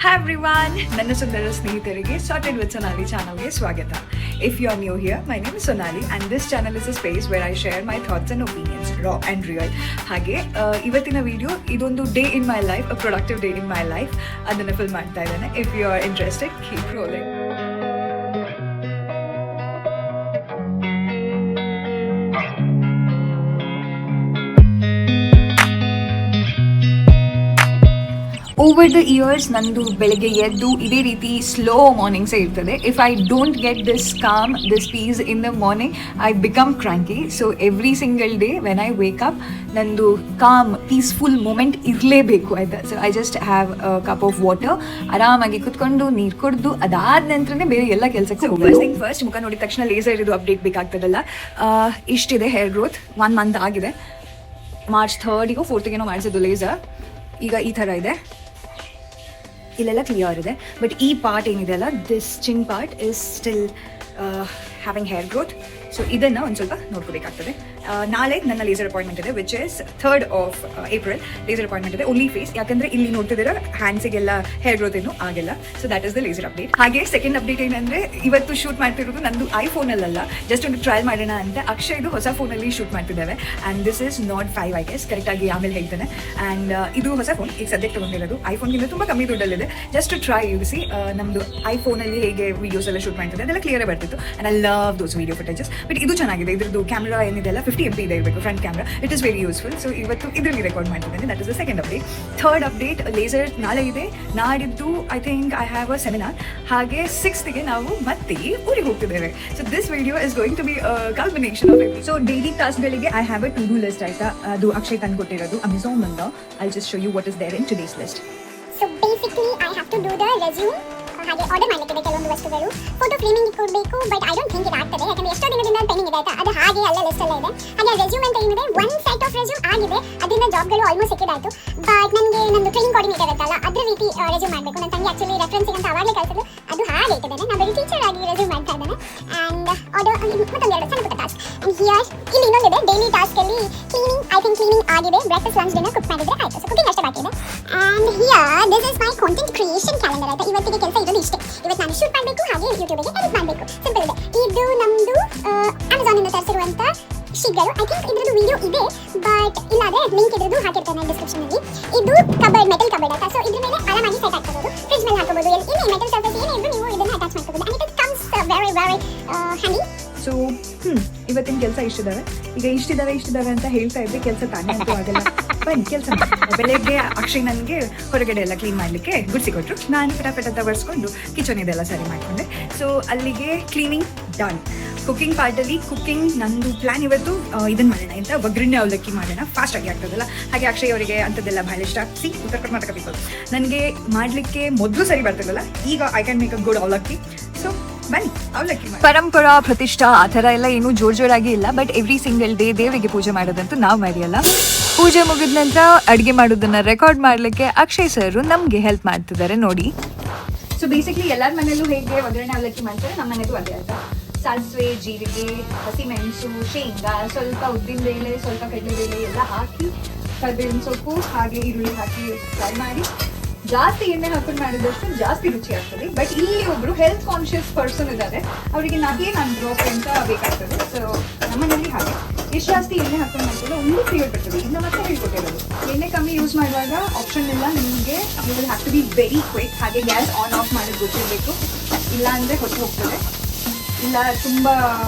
Hi everyone, ನನ್ನ ಸುಂದರ ಸ್ನೇಹಿತರಿಗೆ sorted with Sonauli ಚಾನಲ್ಗೆ ಸ್ವಾಗತ. If you are new here, my name is Sonali and this channel is a space where I share my thoughts and opinions, raw and real. ಹಾಗೆ ಇವತ್ತಿನ video ಇದೊಂದು day in my life, a productive day in my life, ಅದನ್ನು film ಮಾಡ್ತಾ ಇದ್ದೇನೆ. If you are interested, keep rolling. Over the years ನಂದು ಬೆಳಗ್ಗೆ ಎದ್ದು ಇದೇ ರೀತಿ ಸ್ಲೋ ಮಾರ್ನಿಂಗ್ಸೇ ಇರ್ತದೆ. If I don't get this calm, this peace in the morning, I become cranky. So every single day when I wake up ನಂದು calm peaceful moment ಇರಲೇಬೇಕು, ಆಯಿತಾ. So I just have a cup of water, ಆರಾಮಾಗಿ ಕುತ್ಕೊಂಡು ನೀರು ಕುಡಿದು ಅದಾದ ನಂತರನೇ ಬೇರೆ ಎಲ್ಲ ಕೆಲಸಕ್ಕೆ ಹೋಗ್ಬೋದು. ಫಸ್ಟ್ ಮುಖ ನೋಡಿದ ತಕ್ಷಣ ಲೇಸರ್ ಇದು ಅಪ್ಡೇಟ್ ಬೇಕಾಗ್ತದಲ್ಲ. ಇಷ್ಟಿದೆ ಹೇರ್ ಗ್ರೋತ್, 1 ಮಂತ್ ಆಗಿದೆ. ಮಾರ್ಚ್ 3ಗೆ 4ಗೆ ಮಾಡಿಸಿದ್ದು ಲೇಸರ್. ಈಗ ಈ ಥರ ಇದೆ, ಇಲ್ಲೆಲ್ಲ ಕ್ಲಿಯರ್ ಇದೆ. ಬಟ್ ಈ ಪಾರ್ಟ್ ಏನಿದೆ ಅಲ್ಲ, this Chin part is still having hair growth. So ಇದನ್ನು ಒಂದು ಸ್ವಲ್ಪ ನೋಡ್ಕೋಬೇಕಾಗ್ತದೆ. ನಾಳೆ ನನ್ನ ಲೇಸರ್ ಅಪಾಯಿಂಟ್ಮೆಂಟ್ ಇದೆ, which is 3rd of April. Laser appointment ಇದೆ, ಓನ್ಲಿ ಫೇಸ್. ಯಾಕಂದರೆ ಇಲ್ಲಿ ನೋಡ್ತಿದ್ದೀರ ಹ್ಯಾಂಡ್ಸಿಗೆಲ್ಲ ಹೇರ್ ಗ್ರೋತ್ ಏನು ಆಗಿಲ್ಲ. So that is the laser update. ಹಾಗೆ ಸೆಕೆಂಡ್ ಅಪ್ಡೇಟ್ ಏನಂದರೆ, ಇವತ್ತು ಶೂಟ್ ಮಾಡ್ತಿರೋದು ನಂದು ಐಫೋನಲ್ಲ, ಜಸ್ಟ್ ಒಂದು ಟ್ರಯಲ್ ಮಾಡೋಣ ಅಂತ ಅಕ್ಷಯ್ದು ಹೊಸ ಫೋನಲ್ಲಿ ಶೂಟ್ ಮಾಡ್ತಿದ್ದೇವೆ. And this is not 5, I guess, ಕರೆಕ್ಟಾಗಿ ಆಮೇಲೆ ಹೇಳ್ತೇನೆ. ಆ್ಯಂಡ್ ಇದು ಹೊಸ ಫೋನ್, ಈಗ ಸದ್ಯಕ್ಕೆ ತೊಗೊಂಡಿರೋದು. ಐಫೋನ್ಗಿಂತ ತುಂಬ ಕಮ್ಮಿ ದುಡ್ಡಲ್ಲಿದೆ. ಜಸ್ಟ್ ಟ್ರೈ ಸಿ ನಮ್ಮದು ಐಫೋನಲ್ಲಿ ಹೇಗೆ ವೀಡಿಯೋಸ್ ಎಲ್ಲ ಶೂಟ್ ಮಾಡ್ತಿದ್ದೆ ಅದೆಲ್ಲ ಕ್ಲಿಯರ್ ಬರ್ತಿತ್ತು. And I love those video footages. But ಇದು ಚೆನ್ನಾಗಿದೆ, ಇದ್ರದ್ದು ಕ್ಯಾಮ್ರಾ ಏನಿದೆಲ್ಲ 50 MP ಇದೆ ಇರಬೇಕು, front camera. It is very useful. So ಇವತ್ತು ಇದರಲ್ಲಿ ರೆಕಾರ್ಡ್ ಮಾಡ್ತಿದ್ದೇನೆ. That is the second update. Third update, laser ನಾಳೆ ಇದೆ. ನಾಡಿದ್ದು I think I have a seminar. ಹಾಗೆ 6ಗೆ ನಾವು ಮತ್ತೆ ಊರಿಗೆ ಹೋಗ್ತಿದ್ದೇವೆ. So this video is going to be combination of every. So daily ಟಾಸ್ಕ್ಗಳಿಗೆ I have a to do list, ಆಯ್ತಾ. ಅದು ಅಕ್ಷಯ್ ತಂದು ಕೊಟ್ಟಿರೋದು ಅಮೆಝಾನ್ ಅಂತ. I just show you what is there in today's list. So basically I have to do the resume. ಹಾಗೆ order ಮಾಡಲಿಕ್ಕಿದೆ ಕೆಲವೊಂದು ವಸ್ತುಗಳು. ಫೋಟೋ ಫ್ರೇಮಿಂಗ್ ಕೊಡಬೇಕು, ಬಟ್ ಐ ಡೋಂಟ್ ಥಿಂಕ್ ಇದು ಆಗ್ತದೆ, ಯಾಕಂದರೆ ಎಷ್ಟೋ ದಿನದಿಂದ ಪೆಂಡಿಂಗ್ ಇದೆ, ಆಯ್ತಾ. ಅದು ಹಾಗೆ ಅಲ್ಲೇ ಲಿಸ್ಟ್ ಎಲ್ಲ ಇದೆ. ಹಾಗೆ ರೆಸ್ಯೂಮ್ ಅಂತ ಏನಿದೆ, 1 ಸೆಟ್ ಆಫ್ ರೆಸ್ಯೂಮ್ ಆಗಿದೆ. ಅದರಿಂದ ಜಾಬ್ಗಳು ಆಲ್ಮೋಸ್ಟ್ ಸಿಕ್ಕಿದಾಯಿತು. ಬಟ್ ನನಗೆ ನಂದು ಟ್ರೈನಿಂಗ್ ಕೋಆರ್ಡಿನೇಟರ್ ಇರುತ್ತಲ್ಲ, ಅದ್ರ ರೀತಿ ರೆಸ್ಯೂಮ್ ಮಾಡಬೇಕು. ನನ್ನ ತಂಗಿ ಆ್ಯಕ್ಚುಲಿ ರೆಫರೆನ್ಸಿಂಗ್ ಅಂತ ಅವಾಗಲೇ ಕಳಿಸಿದ್ರು, ಅದು ಹಾಗೆ ಇಟ್ಟಿದ್ದೇನೆ. ನಾನು ಬರೀ ಟೀಚರ್ ಆಗಿ ರೆಸ್ಯೂಮ್ ಮಾಡ್ತಾ ಇದ್ದೇನೆ. ಆ್ಯಂಡ್ ಆರ್ಡರ್ ಮತ್ತೊಂದು 2 ಸಣ್ಣ ಪುಟ್ಟ ಟಾಸ್ಕ್. ಆ್ಯಂಡ್ ಹಿಯರ್ ಇಲ್ಲಿ ಇನ್ನೊಂದಿದೆ, ಡೈಲಿ ಟಾಸ್ಕಲ್ಲಿ ಕ್ಲೀನಿಂಗ್. ಐ ಥಿಂಕ್ ಕ್ಲೀನಿಂಗ್ ಆಗಿದೆ, ಬ್ರೇಕ್ಫಾಸ್ಟ್ ಲಂಚ್ ಡಿನ್ನರ್ ಕುಕ್ ಮಾಡಿದರೆ ಆಯಿತು. ಸೊ ಕುಕಿಂಗ್ ಅಷ್ಟೇ ಬಾಕಿ ಇದೆ. And here this is my content creation calendar, ಆಯಿತಾ. ಇವತ್ತಿಗೆ ಕೆಲಸ ಇರೋದು ಇಷ್ಟೇ. ಇವತ್ತು ನಾನು ಶೂಟ್ ಮಾಡಬೇಕು, ಹಾಗೆ ಯೂಟ್ಯೂಬಿಗೆ ಎಡಿಟ್ ಮಾಡಬೇಕು. ಸಿಂಪಲ್ ಇದೆ. ಇದು ನಮ್ಮದು ಅಮೆಝಾನಿಂದ ತರಿಸಿರುವಂಥ ಶೀಟ್ಗಳು. ಐ ಥಿಂಕ್ ಇದ್ರದ್ದು ವಿಡಿಯೋ ಇದೆ, ಬಟ್ ಇಲ್ಲಾದರೆ ಲಿಂಕ್ ಇದ್ರದ್ದು ಹಾಕಿರ್ತೇನೆ ಡಿಸ್ಕ್ರಿಪ್ಷನಲ್ಲಿ. ಇದು ಕಬರ್ಡ್, ಮೆಟಲ್ ಕಬರ್ಡ್, ಆಯಿತಾ. ಸೊ ಇದ್ರ ಮೇಲೆ ಆರಾಮಾಗಿ ಸೆಟ್ ಹಾಕೋಬೋದು, ಫ್ರಿಜ್ ಮೇಲೆ ಹಾಕೋಬೋದು, ಏನೇ ಮೆಟಲ್ ಸರ್ಫೇಸ್ ಏನೇ ಇದ್ರೂ ನೀವು ಇದನ್ನು ಅಟ್ಯಾಚ್ ಮಾಡ್ಕೋಬೋದು. And it comes very very handy. So ಇವತ್ತಿನ ಕೆಲಸ ಇಷ್ಟಿದ್ದಾವೆ. ಈಗ ಇಷ್ಟಿದ್ದಾವೆ ಅಂತ ಹೇಳ್ತಾ ಇದ್ದೆ, ಕೆಲಸ ತಾನೇ ಅಂತೂ ಆಗಲ್ಲ. ಬನ್ನಿ ಕೆಲಸ ಮಾಡಿ. ಬೆಳಗ್ಗೆ ಅಕ್ಷಯ್ ನನಗೆ ಹೊರಗಡೆ ಎಲ್ಲ ಕ್ಲೀನ್ ಮಾಡಲಿಕ್ಕೆ ಗುಡ್ಸಿ ಕೊಟ್ಟರು. ನಾನು ಫಟಾಫಟ್ ಅಂತ ಬರ್ಸ್ಕೊಂಡು ಕಿಚನ್ ಇದೆಲ್ಲ ಸರಿ ಮಾಡಿಕೊಂಡೆ. ಸೊ ಅಲ್ಲಿಗೆ ಕ್ಲೀನಿಂಗ್ ಡನ್. ಕುಕಿಂಗ್ ಪಾರ್ಟಲ್ಲಿ ಕುಕಿಂಗ್ ನಂದು ಪ್ಲ್ಯಾನ್ ಇವತ್ತು ಇದನ್ನು ಮಾಡೋಣ ಅಂತ, ಒಗ್ಗರಣೆ ಅವಲಕ್ಕಿ ಮಾಡೋಣ, ಫಾಸ್ಟಾಗಿ ಆಗ್ತದಲ್ಲ. ಹಾಗೆ ಅಕ್ಷಯ್ ಅವರಿಗೆ ಅಂಥದ್ದೆಲ್ಲ ಭಾಳ ಇಷ್ಟ. ಉತ್ತರ ಕರ್ನಾಟಕ ಪೀಪಲ್. ನನಗೆ ಮಾಡಲಿಕ್ಕೆ ಮೊದಲು ಸರಿ ಬರ್ತಿರಲ್ಲ, ಈಗ I can make a good ಅವಲಕ್ಕಿ. ಸೊ ಬನ್ನಿ ಅವಲಕ್ಕಿ. ಪರಂಪರಾ ಪ್ರತಿಷ್ಠಾ ಆ ಥರ ಎಲ್ಲ ಏನೂ ಜೋರಾಗಿ ಇಲ್ಲ, ಬಟ್ ಎವ್ರಿ ಸಿಂಗಲ್ ಡೇ ದೇವರಿಗೆ ಪೂಜೆ ಮಾಡೋದಂತೂ ನಾವು ಮರೆಯಲ್ಲ. ಪೂಜೆ ಮುಗಿದ ನಂತರ ಅಡುಗೆ ಮಾಡೋದನ್ನ ರೆಕಾರ್ಡ್ ಮಾಡಲಿಕ್ಕೆ ಅಕ್ಷಯ್ ಸರ್ ನಮಗೆ ಹೆಲ್ಪ್ ಮಾಡ್ತಿದ್ದಾರೆ ನೋಡಿ. ಸೊ ಬೇಸಿಕ್ಲಿ ಎಲ್ಲರ ಮನೆಯಲ್ಲೂ ಹೇಗೆ ಒಗ್ಗರಣೆ ಅವಲಕ್ಕಿ ಮಾಡ್ತಾರೆ, ನಮ್ಮ ಮನೆಯದು ಅದೇ ಆಯ್ತಾ. ಸಾಸಿವೆ, ಜೀರಿಗೆ, ಹಸಿಮೆಣಸು, ಶೇಂಗಾ, ಸ್ವಲ್ಪ ಉದ್ದಿನಬೇಳೆ, ಸ್ವಲ್ಪ ಕಡಲೆಬೇಳೆ ಎಲ್ಲ ಹಾಕಿ, ಕರಿಬೇವಿನ ಸೊಪ್ಪು ಹಾಗೆ ಈರುಳ್ಳಿ ಹಾಕಿ ಫ್ರೈ ಮಾಡಿ. ಜಾಸ್ತಿ ಎಣ್ಣೆ ಹಾಕೊಂಡು ಮಾಡಿದಷ್ಟು ಜಾಸ್ತಿ ರುಚಿ ಆಗ್ತದೆ. ಬಟ್ ಇಲ್ಲಿ ಒಬ್ರು ಹೆಲ್ತ್ ಕಾನ್ಷಿಯಸ್ ಪರ್ಸನ್ ಇದ್ದಾರೆ, ಅವರಿಗೆ ನಾನು ಡ್ರಾಪ್ ಅಂತ ಬೇಕಾಗ್ತದೆ. ಸೊ ನಮ್ಮನೇಲಿ ಹಾಗೆ ಎಷ್ಟು ಜಾಸ್ತಿ ಎಣ್ಣೆ ಹಾಕೊಂಡು ಮಾಡ್ತಾರೆ ಒಂದು ಫೇವರ್ ಬರ್ತದೆ. ಇನ್ನು ಮತ್ತೆ ಹೇಳ್ಕೊಟ್ಟಿರೋದು, ಎಣ್ಣೆ ಕಮ್ಮಿ ಯೂಸ್ ಮಾಡುವಾಗ ಆಪ್ಷನ್ ಇಲ್ಲ ನಿಮಗೆ, you will have to be very quick. ಹಾಗೆ ಗ್ಯಾಸ್ ಆನ್ ಆಫ್ ಮಾಡೋದು ಗೊತ್ತಿರಬೇಕು, ಇಲ್ಲ ಅಂದರೆ ಹೊತ್ತು ಹೋಗ್ತದೆ. ಇಲ್ಲ ತುಂಬ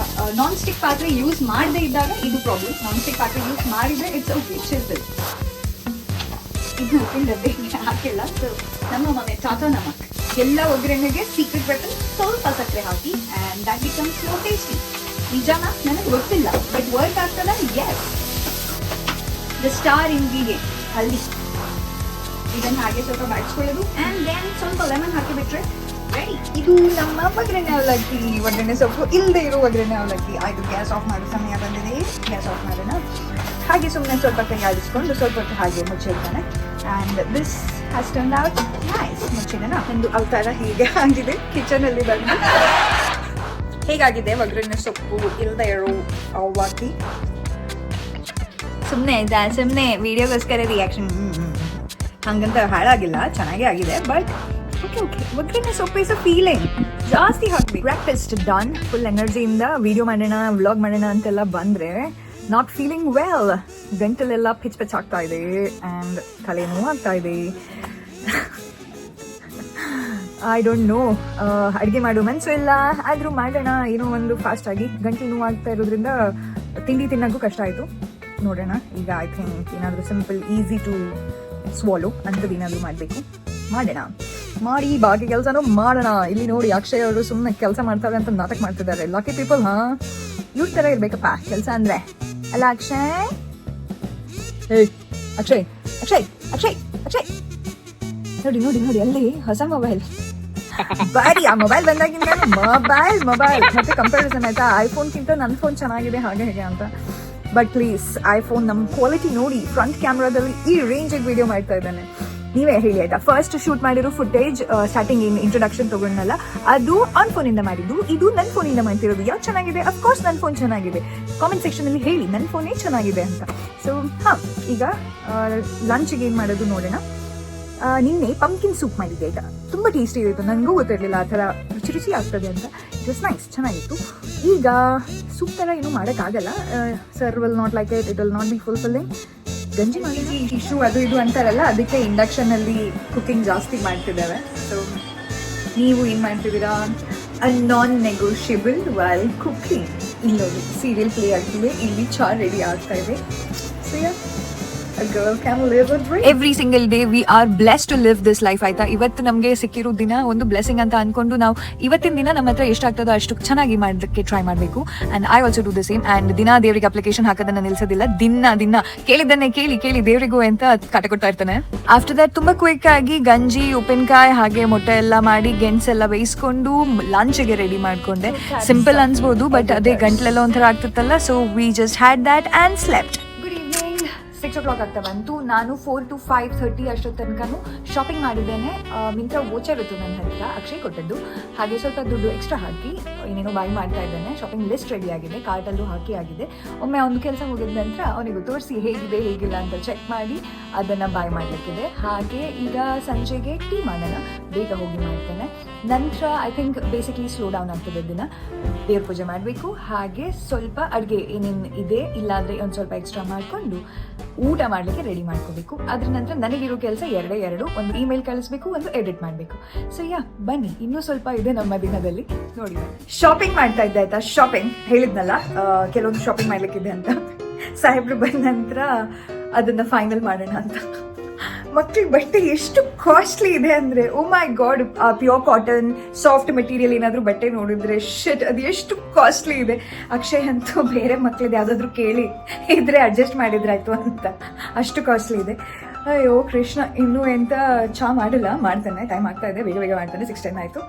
ನಾನ್ ಸ್ಟಿಕ್ ಪಾತ್ರೆ ಯೂಸ್ ಮಾಡದೇ ಇದ್ದಾಗ ಇದು ಪ್ರಾಬ್ಲಮ್. ನಾನ್ ಸ್ಟಿಕ್ ಪಾತ್ರೆ ಯೂಸ್ ಮಾಡಿದರೆ ಇಟ್ಸ್ ಓಕೆ, ಚಿಲ್ತದೆ. ಇದು ಉಪ್ಪಿನಡಬ್ಬೆ ಹಾಕಿಲ್ಲ. ಸೊ ನಮ್ಮ ಮನೆ ಟಾಟಾ ನಮಕ್ ಎಲ್ಲ ಒಗ್ಗರಣೆಗೆ ಸೀಕ್ರೆಟ್ ವೆಪನ್, ಸ್ವಲ್ಪ ಸಕ್ಕರೆ ಹಾಕಿ, and that becomes more tasty. ನಿಜಾನ ನನಗೆ ಗೊತ್ತಿಲ್ಲ, ಬಟ್ ವರ್ಕ್ ಆಗ್ತದ. Yes, the star ingredient haldi. ಇದನ್ನು ಹಾಗೆ ಸ್ವಲ್ಪ ಬಾಡಿಸ್ಕೊಳ್ಳೋದು, ಆ್ಯಂಡ್ ದೆನ್ ಸ್ವಲ್ಪ ಲೆಮನ್ ಹಾಕಿಬಿಟ್ರೆ ರೆಡಿ. ಇದು ನಮ್ಮ ಒಗ್ಗರಣೆ ಅವಲಕ್ಕಿ. ಒಗ್ಗರಣೆ ಸೊಪ್ಪು ಇಲ್ಲದೆ ಇರೋ ಒಗ್ಗರಣೆ ಅವಲಕ್ಕಿ. ಆಯಿತು, ಗ್ಯಾಸ್ ಆಫ್ ಮಾಡೋ ಸಮಯ ಬಂದಿದೆ, ಗ್ಯಾಸ್ ಆಫ್ ಮಾಡೋಣ. ಹಾಗೆ ಸುಮ್ಮನೆ ಸ್ವಲ್ಪ ಕೈ ಆಡಿಸ್ಕೊಂಡು ಸ್ವಲ್ಪ ಹೊತ್ತು ಹಾಗೆ ಮುಚ್ಚಿಡ್ತಾನೆ. And this has turn out nice. ಮುಚ್ಚಿಡೋಣ. ಒಂದು ಅವತಾರ ಹೀಗೆ ಆಗಿದೆ ಕಿಚನಲ್ಲಿ ಬಂದು. ಹೇಗಾಗಿದೆ ಒಗ್ಗರಣೆ ಸೊಪ್ಪು ಇಲ್ಲದೆ ಇರೋ ಅವಲಕ್ಕಿ? ಸುಮ್ಮನೆ ವಿಡಿಯೋಗೋಸ್ಕರ ರಿಯಾಕ್ಷನ್ ಹಂಗಂತ ಹಾಳಾಗಿಲ್ಲ, ಚೆನ್ನಾಗೇ ಆಗಿದೆ. ಬಟ್ ಓಕೆ ಒಗ್ಗರಣೆ ಸೊಪ್ಪು ಇಸ್ ಅ ಫೀಲಿಂಗ್, ಜಾಸ್ತಿ ಹಾಕ್ಬೇಕು. ಬ್ರೇಕ್ಫಾಸ್ಟ್ ಡನ್, ಫುಲ್ ಎನರ್ಜಿಯಿಂದ ವಿಡಿಯೋ ಮಾಡೋಣ ವ್ಲಾಗ್ ಮಾಡೋಣ ಅಂತೆಲ್ಲ ಬಂದರೆ ನಾಟ್ ಫೀಲಿಂಗ್ ವೆಲ್, ಗಂಟಲೆಲ್ಲ ಪಿಚ್ ಪಿಚ್ ಆಗ್ತಾ ಇದೆ ಆ್ಯಂಡ್ ತಲೆನೋವು ಆಗ್ತಾ ಇದೆ. ಐ ಡೋಂಟ್ ನೋ, ಅಡುಗೆ ಮಾಡೋ ಮನಸ್ಸು ಇಲ್ಲ, ಆದರೂ ಮಾಡೋಣ ಏನೋ ಒಂದು ಫಾಸ್ಟಾಗಿ. ಗಂಟಲು ನೋವು ಆಗ್ತಾ ಇರೋದ್ರಿಂದ ತಿಂಡಿ ತಿನ್ನೋಕ್ಕೂ ಕಷ್ಟ ಆಯಿತು. ನೋಡೋಣ ಈಗ ಐ ಥಿಂಕ್ ಏನಾದರೂ ಸಿಂಪಲ್ ಈಸಿ ಟು ಸ್ವಾಲೋ ಅಂಥದ್ದು ಏನಾದರೂ ಮಾಡಬೇಕು, ಮಾಡೋಣ. ಮಾಡಿ ಬಾಕಿ ಕೆಲಸನೂ ಮಾಡೋಣ. ಇಲ್ಲಿ ನೋಡಿ ಅಕ್ಷಯ್ ಅವರು ಸುಮ್ಮನೆ ಕೆಲಸ ಮಾಡ್ತಾರೆ ಅಂತ ನಾಟಕ ಮಾಡ್ತಿದ್ದಾರೆ. ಲಾಕಿ ಪೀಪಲ್, ಇವ್ರ ಥರ ಇರಬೇಕಪ್ಪ ಕೆಲಸ ಅಂದರೆ, ಅಲ್ಲ ಅಕ್ಷಯ್? ಹೇ ಅಕ್ಷಯ್ ಅಕ್ಷಯ್ ಅಕ್ಷಯ್ ಅಕ್ಷಯ್, ನೋಡಿ ನೋಡಿ ನೋಡಿ ಅಲ್ಲಿ ಹೊಸ ಮೊಬೈಲ್. ಬಾರಿ ಆ ಮೊಬೈಲ್ ಬಂದಾಗಿಂದ ಮೊಬೈಲ್ ಮತ್ತೆ ಕಂಪ್ಯಾರಿಸನ್ ಆಯ್ತಾ, ಐಫೋನ್ಗಿಂತ ನನ್ನ ಫೋನ್ ಚೆನ್ನಾಗಿದೆ ಹಾಗೆ ಹೇಗೆ ಅಂತ. ಬಟ್ ಪ್ಲೀಸ್ ಐಫೋನ್ ನಮ್ಮ ಕ್ವಾಲಿಟಿ ನೋಡಿ, ಫ್ರಂಟ್ ಕ್ಯಾಮ್ರಾದಲ್ಲಿ ಈ ರೇಂಜಿಗೆ ವಿಡಿಯೋ ಮಾಡ್ತಾ ಇದ್ದಾನೆ. ನೀವೇ ಹೇಳಿ ಆಯ್ತಾ. ಫಸ್ಟ್ ಶೂಟ್ ಮಾಡಿರೋ ಫುಟೇಜ್ ಸ್ಟಾರ್ಟಿಂಗ್ ಏನು ಇಂಟ್ರೊಡಕ್ಷನ್ ತಗೊಂಡಲ್ಲ, ಅದು ಆನ್ ಫೋನಿಂದ ಮಾಡಿದ್ದು, ಇದು ನನ್ನ ಫೋನಿಂದ ಮಾಡ್ತಿರೋದು. ಯಾವ್ದು ಚೆನ್ನಾಗಿದೆ? ಅಫ್ಕೋರ್ಸ್ ನನ್ನ ಫೋನ್ ಚೆನ್ನಾಗಿದೆ. ಕಾಮೆಂಟ್ ಸೆಕ್ಷನಲ್ಲಿ ಹೇಳಿ ನನ್ನ ಫೋನೇ ಚೆನ್ನಾಗಿದೆ ಅಂತ. ಸೊ ಹಾಂ, ಈಗ ಲಂಚಿಗೆ ಏನು ಮಾಡೋದು ನೋಡೋಣ. ನಿನ್ನೆ ಪಂಪ್ಕಿನ್ ಸೂಪ್ ಮಾಡಿದ್ದೆ ಆಯ್ತಾ, ತುಂಬ ಟೇಸ್ಟಿ ಇತ್ತು. ನನಗೂ ಗೊತ್ತಿರಲಿಲ್ಲ ಆ ಥರ ರುಚಿ ಆಗ್ತದೆ ಅಂತ. ಇಟ್ ವಾಸ್ ನೈಸ್, ಚೆನ್ನಾಗಿತ್ತು. ಈಗ ಸೂಪ್ ಥರ ಏನೂ ಮಾಡೋಕ್ಕಾಗಲ್ಲ, sir will not like it will not be fulfilling. ಗಂಜಿ ಮಾಡಿ ಇಶ್ಯೂ ಅದು ಇದು ಅಂತಾರಲ್ಲ, ಅದಕ್ಕೆ ಇಂಡಕ್ಷನಲ್ಲಿ ಕುಕಿಂಗ್ ಜಾಸ್ತಿ ಮಾಡ್ತಿದ್ದಾವೆ. ಸೊ ನೀವು ಏನು ಮಾಡ್ತಿದ್ದೀರಾ? A non negotiable while cooking. ಇಲ್ಲೋಡಿ ಸೀರಿಯಲ್ ಪ್ಲೇ ಆಗ್ತಿದೆ, ಇಲ್ಲಿ ಚಾ ರೆಡಿ ಆಗ್ತಾ ಇದೆ. So A girl can live a dream. Every single day we are blessed to live this life ಆಯ್ತಾ. ಇವತ್ತು ನಮಗೆ ಸಿಕ್ಕಿರೋ ದಿನ ಒಂದು ಬ್ಲೆಸ್ಸಿಂಗ್ ಅಂತ ಅನ್ಕೊಂಡು ನಾವು ಇವತ್ತಿನ ದಿನ ನಮ್ಮ ಹತ್ರ ಎಷ್ಟಾಗ್ತದೋ ಅಷ್ಟು ಚೆನ್ನಾಗಿ ಮಾಡೋದಕ್ಕೆ ಟ್ರೈ ಮಾಡಬೇಕು. And I also do the same. And ದಿನ ದೇವರಿಗೆ ಅಪ್ಲಿಕೇಶನ್ ಹಾಕೋದನ್ನ ನಿಲ್ಸೋದಿಲ್ಲ. ದಿನ ಕೇಳಿದ್ದನ್ನೇ ಕೇಳಿ ದೇವರಿಗೂ ಅಂತ ಕಾಟ ಕೊಡ್ತಾ ಇರ್ತಾನೆ. ಆಫ್ಟರ್ ದಟ್ ತುಂಬ ಕ್ವಿಕ್ ಆಗಿ ಗಂಜಿ, ಉಪ್ಪಿನಕಾಯಿ ಹಾಗೆ ಮೊಟ್ಟೆ ಎಲ್ಲ ಮಾಡಿ ಗೆಣಸೆಲ್ಲ ಬೇಯಿಸ್ಕೊಂಡು ಲಂಚ್ಗೆ ರೆಡಿ ಮಾಡ್ಕೊಂಡೆ. ಸಿಂಪಲ್ ಅನ್ಸ್ಬೋದು, ಬಟ್ ಅದೇ ಗಂಟ್ಲೆಲ್ಲ ಒಂಥರ ಆಗ್ತಿತ್ತಲ್ಲ. So we just had that and slept. 6 o'clock ಆಗ್ತಾ ಬಂತು. ನಾನು 4 to 5:30 ಅಷ್ಟೋ ತನಕನೂ ಶಾಪಿಂಗ್ ಮಾಡಿದ್ದೇನೆ. ಮಿಂತ್ರ ವೋಚರ್ ಇತ್ತು ನನ್ನ ಹತ್ರ, ಅಕ್ಷಯ್ ಕೊಟ್ಟದ್ದು. ಹಾಗೆ ಸ್ವಲ್ಪ ದುಡ್ಡು ಎಕ್ಸ್ಟ್ರಾ ಹಾಕಿ ಏನೇನೋ ಬೈ ಮಾಡ್ತಾ ಇದ್ದೇನೆ. ಶಾಪಿಂಗ್ ಲಿಸ್ಟ್ ರೆಡಿ ಆಗಿದೆ, ಕಾರ್ಟಲ್ಲೂ ಹಾಕಿ ಆಗಿದೆ. ಒಮ್ಮೆ ಒಂದು ಕೆಲಸ ಮುಗಿದ ನಂತರ ಅವನಿಗೂ ತೋರಿಸಿ ಹೇಗಿದೆ ಹೇಗಿಲ್ಲ ಅಂತ ಚೆಕ್ ಮಾಡಿ ಅದನ್ನು ಬೈ ಮಾಡಲಿಕ್ಕಿದೆ. ಹಾಗೆ ಈಗ ಸಂಜೆಗೆ ಟೀ ಮಾಡೋಣ, ಬೇಗ ಹೋಗಿ ಮಾಡ್ತೇನೆ. ನಂತರ I think basically slow down ಆಗ್ತದೆ ದಿನ. ದೇವ್ರ ಪೂಜೆ ಮಾಡಬೇಕು, ಹಾಗೆ ಸ್ವಲ್ಪ ಅಡುಗೆ ಏನೇನು ಇದೆ ಇಲ್ಲಾಂದರೆ ಒಂದು ಸ್ವಲ್ಪ ಎಕ್ಸ್ಟ್ರಾ ಮಾಡಿಕೊಂಡು ಊಟ ಮಾಡಲಿಕ್ಕೆ ರೆಡಿ ಮಾಡ್ಕೋಬೇಕು. ಅದ್ರ ನಂತರ ನನಗಿರೋ ಕೆಲಸ ಎರಡು, ಒಂದು ಇಮೇಲ್ ಕಳಿಸ್ಬೇಕು, ಒಂದು ಎಡಿಟ್ ಮಾಡಬೇಕು. ಸೊ ಬನ್ನಿ, ಇನ್ನೂ ಸ್ವಲ್ಪ ಇದೆ ನಮ್ಮ ದಿನದಲ್ಲಿ. ನೋಡಿ, ಶಾಪಿಂಗ್ ಮಾಡ್ತಾ ಇದ್ದೆ ಆಯ್ತಾ. ಶಾಪಿಂಗ್ ಹೇಳಿದ್ನಲ್ಲ, ಕೆಲವೊಂದು ಶಾಪಿಂಗ್ ಮಾಡ್ಲಿಕ್ಕಿದೆ ಅಂತ. ಸಾಹೇಬ್ರು ಬಂದ ನಂತರ ಅದನ್ನ ಫೈನಲ್ ಮಾಡೋಣ ಅಂತ. ಮಕ್ಳಿಗೆ ಬಟ್ಟೆ ಎಷ್ಟು ಕಾಸ್ಟ್ಲಿ ಇದೆ ಅಂದರೆ, oh my god. Pure cotton soft material ಏನಾದರೂ ಬಟ್ಟೆ ನೋಡಿದ್ರೆ ಶಿಟ್, ಅದು ಎಷ್ಟು ಕಾಸ್ಟ್ಲಿ ಇದೆ. ಅಕ್ಷಯ್ ಅಂತೂ ಬೇರೆ ಮಕ್ಳಿದೆ ಯಾವುದಾದ್ರೂ ಕೇಳಿ ಇದ್ರೆ ಅಡ್ಜಸ್ಟ್ ಮಾಡಿದ್ರಾಯ್ತು ಅಂತ, ಅಷ್ಟು ಕಾಸ್ಟ್ಲಿ ಇದೆ. ಅಯ್ಯೋ ಕೃಷ್ಣ, ಇನ್ನೂ ಎಂತ ಚಾ ಮಾಡಿಲ್ಲ, ಮಾಡ್ತಾನೆ. ಟೈಮ್ ಆಗ್ತಾ ಇದೆ, ಬೇಗ ಮಾಡ್ತಾನೆ. 6:10 ಆಯಿತು.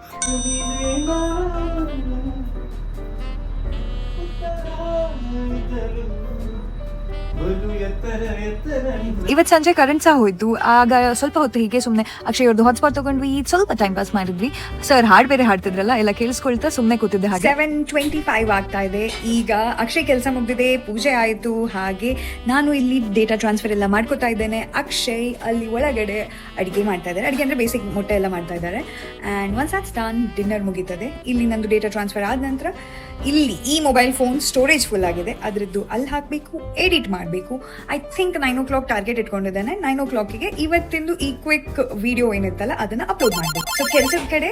ಇವತ್ತು ಸಂಜೆ ಕರೆಂಟ್ ಸಹ ಹೋಯ್ತು. ಆಗ ಸ್ವಲ್ಪ ಹೊತ್ತು ಹೀಗೆ ಸುಮ್ಮನೆ ಅಕ್ಷಯ್ ಅವ್ರದ್ದು ಹಾಟ್ಸ್ಪಾಟ್ ತಗೊಂಡ್ವಿ, ಸ್ವಲ್ಪ ಟೈಮ್ ಪಾಸ್ ಮಾಡಿದ್ವಿ. ಸರ್ ಹಾಡು ಬೇರೆ ಹಾಡ್ತಿದ್ರಲ್ಲ, ಎಲ್ಲ ಕೇಳಿಸ್ಕೊಳ್ತಾ ಸುಮ್ಮನೆ ಕೂತಿದ್ದೆ. ಹಾಗೆ 7:25 ಆಗ್ತಾ ಇದೆ. ಈಗ ಅಕ್ಷಯ್ ಕೆಲಸ ಮುಗ್ದಿದೆ, ಪೂಜೆ ಆಯಿತು. ಹಾಗೆ ನಾನು ಇಲ್ಲಿ ಡೇಟಾ ಟ್ರಾನ್ಸ್ಫರ್ ಎಲ್ಲ ಮಾಡ್ಕೋತಾ ಇದ್ದೇನೆ. ಅಕ್ಷಯ್ ಅಲ್ಲಿ ಒಳಗಡೆ ಅಡುಗೆ ಮಾಡ್ತಾ ಇದ್ದಾರೆ. ಅಡುಗೆ ಅಂದರೆ ಬೇಸಿಕ್ ಮೊಟ್ಟೆ ಎಲ್ಲ ಮಾಡ್ತಾ ಇದ್ದಾರೆ. And once that's done, dinner ಮುಗೀತದೆ. ಇಲ್ಲಿ ನಂದು ಡೇಟಾ ಟ್ರಾನ್ಸ್ಫರ್ ಆದ ನಂತರ ಇಲ್ಲಿ ಈ ಮೊಬೈಲ್ ಫೋನ್ ಸ್ಟೋರೇಜ್ ಫುಲ್ ಆಗಿದೆ, ಅದರದ್ದು ಅಲ್ಲಿ ಹಾಕಬೇಕು, ಎಡಿಟ್ ಮಾಡಬೇಕು. ಐ ಥಿಂಕ್ 9 o'clock ಟಾರ್ಗೆಟ್ ಇಟ್ಕೊಂಡಿದ್ದೇನೆ. 9 o'clockಗೆ ಇವತ್ತಿಂದು ಈ ಕ್ವಿಕ್ ವಿಡಿಯೋ ಏನಿತ್ತಲ್ಲ ಅದನ್ನ ಅಪ್ಲೋಡ್ ಮಾಡಬೇಕು. ಸೊ ಕೆಲಸದ ಕಡೆ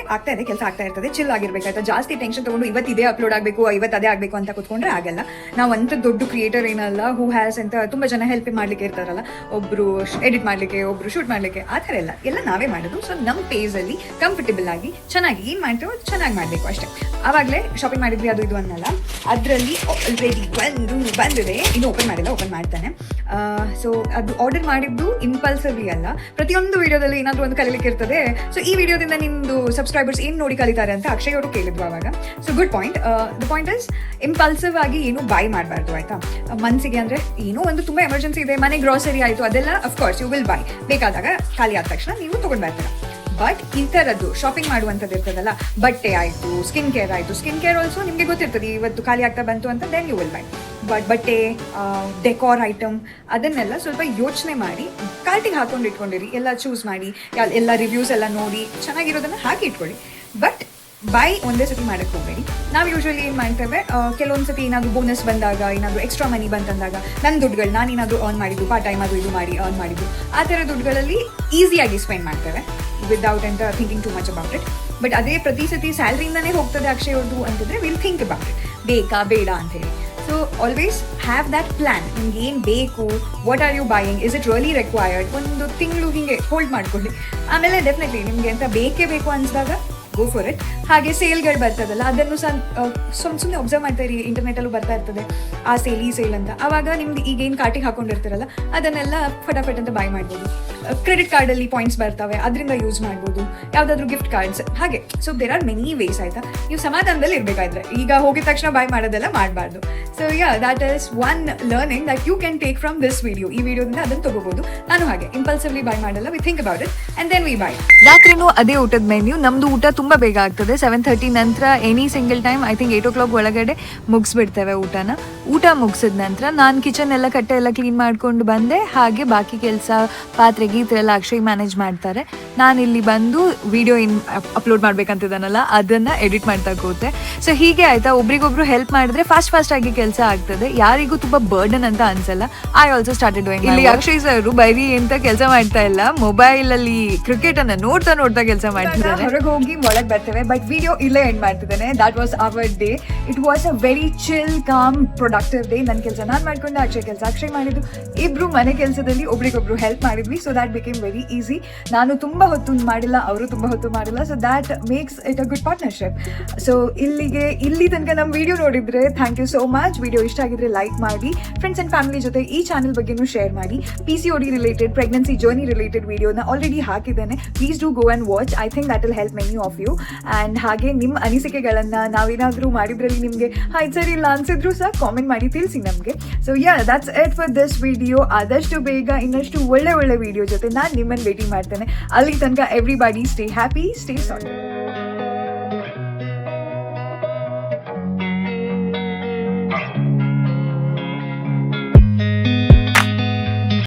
ಕೆಲಸ ಆಗ್ತಾ ಇರ್ತದೆ, ಚಿಲ್ ಆಗಿರ್ಬೇಕಾಯ್ತಾ. ಜಾಸ್ತಿ ಟೆನ್ಷನ್ ತಗೊಂಡು ಇವತ್ತು ಇದೇ ಅಪ್ಲೋಡ್ ಆಗಬೇಕು, ಇವತ್ತು ಅದೇ ಆಗಬೇಕು ಅಂತ ಕೂತ್ಕೊಂಡ್ರೆ ಆಗಲ್ಲ. ನಾವು ಅಂತ ದೊಡ್ಡ ಕ್ರಿಯೇಟರ್ ಏನಲ್ಲ, ಹೂ ಹ್ಯಾಸ್ ಅಂತ ತುಂಬ ಜನ ಹೆಲ್ಪ್ ಮಾಡ್ಲಿಕ್ಕೆ ಇರ್ತಾರಲ್ಲ, ಒಬ್ರು ಎಡಿಟ್ ಮಾಡ್ಲಿಕ್ಕೆ, ಒಬ್ರು ಶೂಟ್ ಮಾಡ್ಲಿಕ್ಕೆ, ಆ ಥರ ಎಲ್ಲ ನಾವೇ ಮಾಡೋದು. ಸೊ ನಮ್ಮ ಪೇಜಲ್ಲಿ ಕಂಫರ್ಟೇಬಲ್ ಆಗಿ ಚೆನ್ನಾಗಿ ಏನು ಮಾಡ್ತೇವೆ ಅದು ಚೆನ್ನಾಗಿ ಮಾಡಬೇಕು ಅಷ್ಟೇ. ಆವಾಗಲೇ ಶಾಪಿಂಗ್ ಮಾಡಿದ್ವಿ ಅದು ಇದು ಅನ್ನಲ್ಲ. ಅದರಲ್ಲಿ ಆಲ್ರೆಡಿ ಒಂದು ಬಂದಿದೆ, ಇನ್ನು ಓಪನ್ ಮಾಡಿಲ್ಲ, ಓಪನ್ ಮಾಡ್ತಾನೆ. ಸೊ ಅದು ಆರ್ಡರ್ ಮಾಡಿದ್ದು ಇಂಪಲ್ಸಿವ್ಲಿ ಅಲ್ಲ. ಪ್ರತಿಯೊಂದು ವಿಡಿಯೋದಲ್ಲಿ ಏನಾದರೂ ಒಂದು ಕಲಿಲಿಕ್ಕೆ ಇರ್ತದೆ. ಸೊ ಈ ವಿಡಿಯೋದಿಂದ ನಿಮ್ಮದು ಸಬ್ಸ್ಕ್ರೈಬರ್ಸ್ ಏನು ನೋಡಿ ಕಲಿತಾರೆ ಅಂತ ಅಕ್ಷಯ್ ಅವರು ಕೇಳಿದ್ರು ಆವಾಗ. So good point. The point is impulsive ಆಗಿ ಏನು ಬೈ ಮಾಡಬಾರ್ದು ಆಯ್ತಾ. ಮನಸ್ಸಿಗೆ ಅಂದರೆ ಏನೋ ಒಂದು ತುಂಬ ಎಮರ್ಜೆನ್ಸಿ ಇದೆ, ಮನೆ ಗ್ರಾಸರಿ ಆಯಿತು, ಅದೆಲ್ಲ ಅಫ್ಕೋರ್ಸ್ ಯು ವಿಲ್ ಬೈ. ಬೇಕಾದಾಗ ಖಾಲಿ ಆದ ತಕ್ಷಣ ನೀವು ತೊಗೊಂಡು ಬರ್ತೀರ. ಬಟ್ ಈ ಥರದ್ದು ಶಾಪಿಂಗ್ ಮಾಡುವಂಥದ್ದು ಇರ್ತದಲ್ಲ, ಬಟ್ಟೆ ಆಯಿತು, ಸ್ಕಿನ್ ಕೇರ್ ಆಯಿತು. ಸ್ಕಿನ್ ಕೇರ್ ಆಲ್ಸೋ ನಿಮಗೆ ಗೊತ್ತಿರ್ತದೆ ಇವತ್ತು ಖಾಲಿ ಆಗ್ತಾ ಬಂತು ಅಂತ, then you will buy. But ಬಟ್ಟೆ, ಡೆಕೋರ್ ಐಟಮ್ ಅದನ್ನೆಲ್ಲ ಸ್ವಲ್ಪ ಯೋಚನೆ ಮಾಡಿ ಕಾರ್ಟಿಗೆ ಹಾಕೊಂಡು ಇಟ್ಕೊಂಡಿರಿ. ಎಲ್ಲ ಚೂಸ್ ಮಾಡಿ, ಎಲ್ಲ ರಿವ್ಯೂಸ್ ಎಲ್ಲ ನೋಡಿ ಚೆನ್ನಾಗಿರೋದನ್ನು ಹಾಕಿ ಇಟ್ಕೊಳ್ಳಿ. ಬಟ್ ಬೈ ಒಂದೇ ಸತಿ ಮಾಡೋಕ್ಕೆ ಹೋಗಬೇಡಿ. ನಾವು ಯೂಶ್ವಲಿ ಏನು ಮಾಡ್ತೇವೆ, ಕೆಲವೊಂದು ಸತಿ ಏನಾದರೂ ಬೋನಸ್ ಬಂದಾಗ, ಏನಾದರೂ ಎಕ್ಸ್ಟ್ರಾ ಮನಿ ಬಂತಂದಾಗ, ನನ್ನ ದುಡ್ಡುಗಳು ನಾನೇನಾದರೂ ಅರ್ನ್ ಮಾಡಿದ್ದು, ಪಾರ್ಟ್ ಟೈಮ್ ಅದು ಇದು ಮಾಡಿ ಅರ್ನ್ ಮಾಡಿದ್ದು, ಆ ಥರ ದುಡ್ಡುಗಳಲ್ಲಿ ಈಸಿಯಾಗಿ ಸ್ಪೆಂಡ್ ಮಾಡ್ತೇವೆ ವಿದೌಟ್ ಅಂತ thinking too much about it. But ಅದೇ ಪ್ರತಿ ಸತಿ ಸ್ಯಾಲ್ರಿಯಿಂದನೇ ಹೋಗ್ತದೆ ಅಕ್ಷಯ್ ಅವ್ರದ್ದು ಅಂತಂದರೆ ವಿಲ್ ಥಿಂಕ್ ಅಬೌಟ್ ಇಟ್, ಬೇಕಾ ಬೇಡ ಅಂತ ಹೇಳಿ. So always have that plan. ನಿಮ್ಗೆ ಏನು ಬೇಕು, what are you buying, is it really required, ಒಂದು ತಿಂಗಳು ಹೀಗೆ ಹೋಲ್ಡ್ ಮಾಡ್ಕೊಳ್ಳಿ. ಆಮೇಲೆ ಡೆಫಿನೆಟ್ಲಿ ನಿಮಗೆ ಅಂತ ಬೇಕೇ ಬೇಕು ಅನಿಸಿದಾಗ ಗೋ ಫಾರ್ ಇಟ್. ಹಾಗೆ ಸೇಲ್ಗಳು ಬರ್ತದಲ್ಲ, ಅದನ್ನು ಸುಮ್ಮನೆ ಒಬ್ಸರ್ವ್ ಮಾಡ್ತಾ ಇರಿ, ಇಂಟರ್ನೆಟಲ್ಲೂ ಬರ್ತಾ ಇರ್ತದೆ ಆ ಸೇಲ್ ಈ ಸೇಲ್ ಅಂತ. ಆವಾಗ ನಿಮ್ದು ಈಗೇನು ಕಾರ್ಟಿಗೆ ಹಾಕೊಂಡಿರ್ತೀರಲ್ಲ ಅದನ್ನೆಲ್ಲ ಫಟಾಫಟ್ ಅಂತ ಬೈ ಮಾಡ್ಬೋದು. ಕ್ರೆಡಿಟ್ ಕಾರ್ಡಲ್ಲಿ ಪಾಯಿಂಟ್ಸ್ ಬರ್ತವೆ, ಅದರಿಂದ ಯೂಸ್ ಮಾಡ್ಬೋದು. ಯಾವುದಾದ್ರೂ ಗಿಫ್ಟ್ ಕಾರ್ಡ್ಸ್ ಹಾಗೆ. So there are many ways ಆಯಿತಾ. ನೀವು ಸಮಾಧಾನದಲ್ಲಿ ಇರಬೇಕಾದ್ರೆ ಈಗ ಹೋಗಿದ ತಕ್ಷಣ ಬೈ ಮಾಡೋದೆಲ್ಲ ಮಾಡಬಾರ್ದು. So that is one learning that you can take from this video. ಈ ವಿಡಿಯೋದಿಂದ ಅದನ್ನು ತಗೋಬೋದು. ನಾನು ಹಾಗೆ ಇಂಪಲ್ಸಿವ್ಲಿ ಬೈ ಮಾಡಲ್ಲ, we think about it and then we buy. ರಾತ್ರಿನೂ ಅದೇ ಊಟದ ಮೆನ್ಯೂ. ನಮ್ಮದು ಊಟ ತುಂಬ ಬೇಗ ಆಗ್ತದೆ, 7:30 ನಂತರ any single time I think 8 o'clock ಒಳಗಡೆ ಮುಗಿಸ್ಬಿಡ್ತೇವೆ ಊಟನ. ಊಟ ಮುಗಿಸಿದ ನಂತರ ನಾನು ಕಿಚನ್ ಎಲ್ಲ ಕಟ್ಟೆ ಎಲ್ಲ ಕ್ಲೀನ್ ಮಾಡ್ಕೊಂಡು ಬಂದೆ. ಹಾಗೆ ಬಾಕಿ ಕೆಲಸ, ಪಾತ್ರೆ ಗೀತ್ರೆ ಎಲ್ಲ ಅಕ್ಷಯ್ ಮ್ಯಾನೇಜ್ ಮಾಡ್ತಾರೆ. ನಾನು ಇಲ್ಲಿ ಬಂದು ವಿಡಿಯೋ ಅಪ್ಲೋಡ್ ಮಾಡ್ಬೇಕಂತಿದ್ದಾನಲ್ಲ ಅದನ್ನು ಎಡಿಟ್ ಮಾಡ್ತಾ ಕೂತೆ. ಸೊ ಹೀಗೆ ಆಯಿತಾ, ಒಬ್ರಿಗೊಬ್ರು ಹೆಲ್ಪ್ ಮಾಡಿದ್ರೆ ಫಾಸ್ಟ್ ಆಗಿ ಕೆಲಸ ಆಗ್ತದೆ, ಯಾರಿಗೂ ತುಂಬ ಬರ್ಡನ್ ಅಂತ ಅನ್ಸಲ್ಲ. I also started doing. ಇಲ್ಲಿ ಅಕ್ಷಯ್ ಸರ್ ಬೈರಿ ಅಂತ ಕೆಲಸ ಮಾಡ್ತಾ ಇಲ್ಲ, ಮೊಬೈಲಲ್ಲಿ ಕ್ರಿಕೆಟನ್ನು ನೋಡ್ತಾ ಕೆಲಸ ಮಾಡ್ತಿದ್ದಾರೆ. ಹೊರಗೆ ಹೋಗಿ ಒಳಗೆ ಬರ್ತೇವೆ, ಬಟ್ ವಿಡಿಯೋ ಇಲ್ಲೇ ಎಂಡ್ ಮಾಡ್ತಿದ್ದೇನೆ. That was our day. It was a very chill, com, productive day. ನನ್ನ ಕೆಲಸ ನಾನು ಮಾಡ್ಕೊಂಡೆ, ಅಕ್ಷಯ್ ಮಾಡಿದ್ದು. ಇಬ್ರು ಮನೆ ಕೆಲಸದಲ್ಲಿ ಒಬ್ರಿಗೊಬ್ರು ಹೆಲ್ಪ್ ಮಾಡಿದ್ವಿ. So that became very easy. ನಾನು ತುಂಬ ಹೊತ್ತು ಮಾಡಿಲ್ಲ, ಅವರು ತುಂಬ ಹೊತ್ತು ಮಾಡಿಲ್ಲ. So that makes it a good partnership. So ಇಲ್ಲಿ ತನಕ ನಮ್ಮ ವಿಡಿಯೋ ನೋಡಿದ್ರೆ thank you so much. Video ಇಷ್ಟ ಆಗಿದ್ರೆ ಲೈಕ್ ಮಾಡಿ, ಫ್ರೆಂಡ್ಸ್ ಆ್ಯಂಡ್ ಫ್ಯಾಮಿಲಿ ಜೊತೆ ಈ ಚಾನಲ್ ಬಗ್ಗೆನೂ ಶೇರ್ ಮಾಡಿ. PCOD related, pregnancy journey related ವಿಡಿಯೋನ ಆಲ್ರೆಡಿ ಹಾಕಿದ್ದೇನೆ. Please do go and watch. I think that will help many of you. And ಹಾಗೆ ನಿಮ್ಮ ಅನಿಸಿಕೆಗಳನ್ನು ನಾವೇನಾದರೂ ಮಾಡಿದ್ರಲ್ಲಿ ನಿಮಗೆ ಇದು ಸರಿ ಇಲ್ಲ ಅನ್ಸಿದ್ರು ಸಹ ಕಾಮೆಂಟ್ ಮಾಡಿ ತಿಳಿಸಿ ನಮಗೆ. So that's it for this video. ಆದಷ್ಟು ಬೇಗ ಇನ್ನಷ್ಟು ಒಳ್ಳೆ ವಿಡಿಯೋ ಜೊತೆ ನಾನು ನಿಮ್ಮನ್ನು ಭೇಟಿ ಮಾಡ್ತೇನೆ. ಅಲ್ಲಿ ತನಕ everybody stay happy, stay salt.